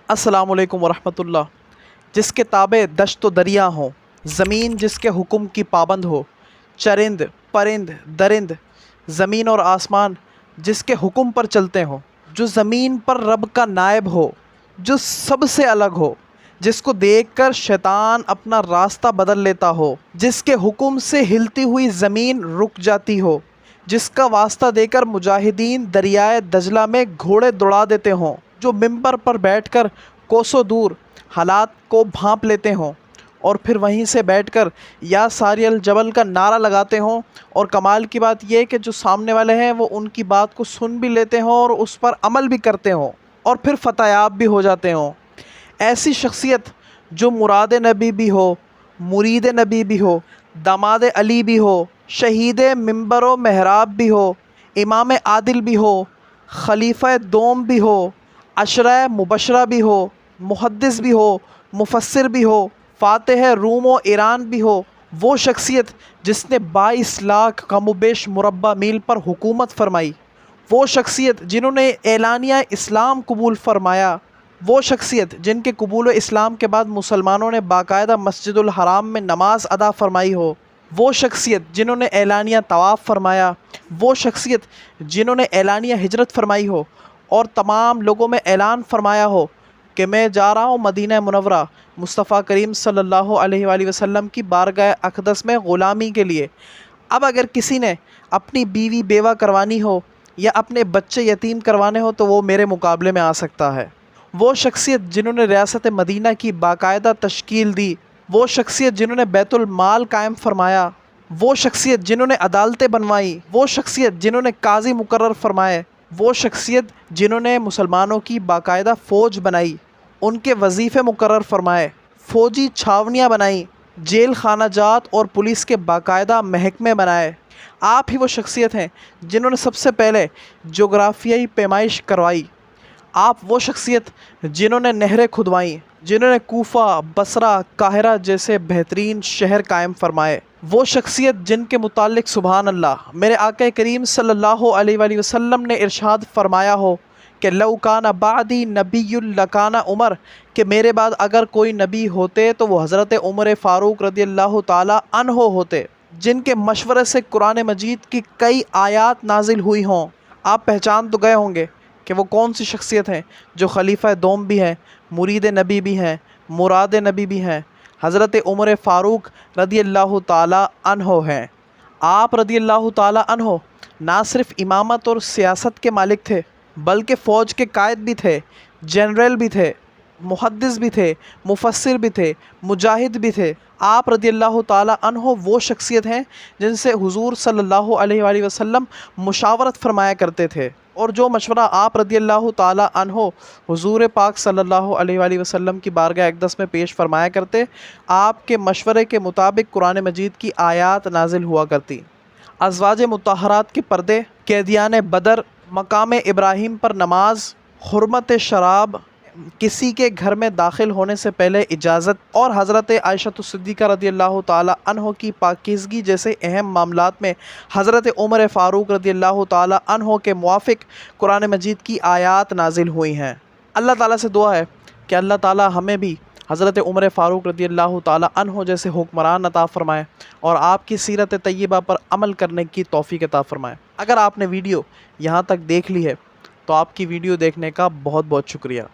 अस्सलामु अलैकुम वरहमतुल्लाह। जिसके ताबे दश्त व दरिया हों, ज़मीन जिसके हुक्म की पाबंद हो, चरिंद परिंद दरिंद ज़मीन और आसमान जिसके हुक्म पर चलते हों, जो ज़मीन पर रब का नायब हो, जो सबसे अलग हो, जिसको देखकर शैतान अपना रास्ता बदल लेता हो, जिसके हुक्म से हिलती हुई ज़मीन रुक जाती हो, जिसका वास्ता देकर मुजाहिदीन दरियाए दजला में घोड़े दौड़ा देते हों, जो मिंबर पर बैठकर कोसों दूर हालात को भांप लेते हों और फिर वहीं से बैठकर या सारियल जबल का नारा लगाते हों। और कमाल की बात यह है कि जो सामने वाले हैं वो उनकी बात को सुन भी लेते हों और उस पर अमल भी करते हों और फिर फ़तयाब भी हो जाते हों। ऐसी शख्सियत जो मुराद नबी भी हो, मुरीद नबी भी हो, दामाद अली भी हो, शहीद मिंबर व महराब भी हो, इमाम आदिल भी हो, खलीफा दोम भी हो, अशरा मुबशरा भी हो, मुहद्दिस भी हो, मुफस्सिर भी हो, फ़ातिह रूम व ईरान भी हो, वो शख्सियत जिसने 22 लाख कमोबेश मुरब्बा मील पर हुकूमत फरमाई, वो शख्सियत जिन्होंने एलानिया इस्लाम कबूल फरमाया, वो शख्सियत जिनके कबूल इस्लाम के बाद मुसलमानों ने बाकायदा मस्जिदुल हराम में नमाज अदा फरमाई हो, वो शख्सियत जिन्होंने एलानिया तवाफ़ फरमाया, वो शख्सियत जिन्होंने एलानिया हिजरत फरमाई हो और तमाम लोगों में ऐलान फरमाया हो कि मैं जा रहा हूँ मदीना मुनव्वरा मुस्तफ़ा करीम सल्लल्लाहु अलैहि वसल्लम की बारगाह अक़दस में ग़ुलामी के लिए। अब अगर किसी ने अपनी बीवी बेवा करवानी हो या अपने बच्चे यतीम करवाने हो तो वो मेरे मुकाबले में आ सकता है। वो शख्सियत जिन्होंने रियासत मदीना की बाकायदा तश्कील दी, वो शख्सियत जिन्होंने बैतुल माल कायम फरमाया, वो शख्सियत जिन्होंने अदालतें बनवाई, वो शख्सियत जिन्होंने काजी मुकर्रर फरमाए, वो शख्सियत जिन्होंने मुसलमानों की बाकायदा फ़ौज बनाई, उनके वजीफ़े मुकर्रर फरमाए, फ़ौजी छावनियाँ बनाई, जेल खाना जात और पुलिस के बाकायदा महकमे बनाए। आप ही वो शख्सियत हैं जिन्होंने सबसे पहले जोग्राफियाई पैमाइश करवाई। आप वो शख्सियत जिन्होंने नहरें खुदवाईं, जिन्होंने कूफ़ा, बसरा, काहिरा जैसे बेहतरीन शहर कायम फरमाए। वो शख्सियत जिनके मुतालिक सुबहान अल्लाह मेरे आका करीम सल्लल्लाहु अलैहि वसल्लम ने इरशाद फरमाया हो कि लौ काना बादी नबीयुल लकाना उमर, कि मेरे बाद अगर कोई नबी होते तो वो हज़रत उमर फ़ारूक रदियल्लाहु ताला अन्हो होते, जिनके मशवरे से कुरान मजीद की कई आयात नाजिल हुई हों। आप पहचान तो गए होंगे कि वो कौन सी शख्सियत हैं जो खलीफा दोम भी हैं, मुरीद नबी भी हैं, मुराद नबी भी हैं, हज़रत उमर फ़ारूक रदियल्लाहु ताला अन्हो हैं। आप रदियल्लाहु ताला अन्हो ना सिर्फ इमामत और सियासत के मालिक थे बल्कि फ़ौज के कायद भी थे, जनरल भी थे, मुहद्दिस भी थे, मुफस्सिर भी थे, मुजाहिद भी थे। आप रदियल्लाहु ताला अन्हो वो शख्सियत हैं जिनसे हुज़ूर सल्लल्लाहु अलैहि वसल्लम मुशावरत फरमाया करते थे और जो मशवरा आप रदियल्लाहु ताला अन्हो हुज़ूर पाक सल्लल्लाहु अलैहि वसल्लम की बारगाह अक़दस में पेश फरमाया करते, आपके मशवरे के मुताबिक कुरान मजीद की आयात नाजिल हुआ करती। अज़वाज मुतहरात के पर्दे, कैदियान बदर, मकाम इब्राहीम पर नमाज, हुर्मत शराब, किसी के घर में दाखिल होने से पहले इजाज़त और हज़रत आयशा सिद्दीक़ा रदियल्लाहु ताला अन्हो की पाकीज़गी जैसे अहम मामलात में हज़रत उमर फ़ारूक रदियल्लाहु ताला अन्हो के मुआफ़िक कुरान मजीद की आयात नाजिल हुई हैं। अल्लाह ताला से दुआ है कि अल्लाह ताला हमें भी हज़रत उमर फ़ारूक रदियल्लाहु ताला अन्हो जैसे हुक्मरान अता फ़रमाए और आपकी सीरत तय्यबा पर अमल करने की तौफ़ीक़ अता फ़रमाए। अगर आपने वीडियो यहाँ तक देख ली है तो आपकी वीडियो देखने का बहुत बहुत शुक्रिया।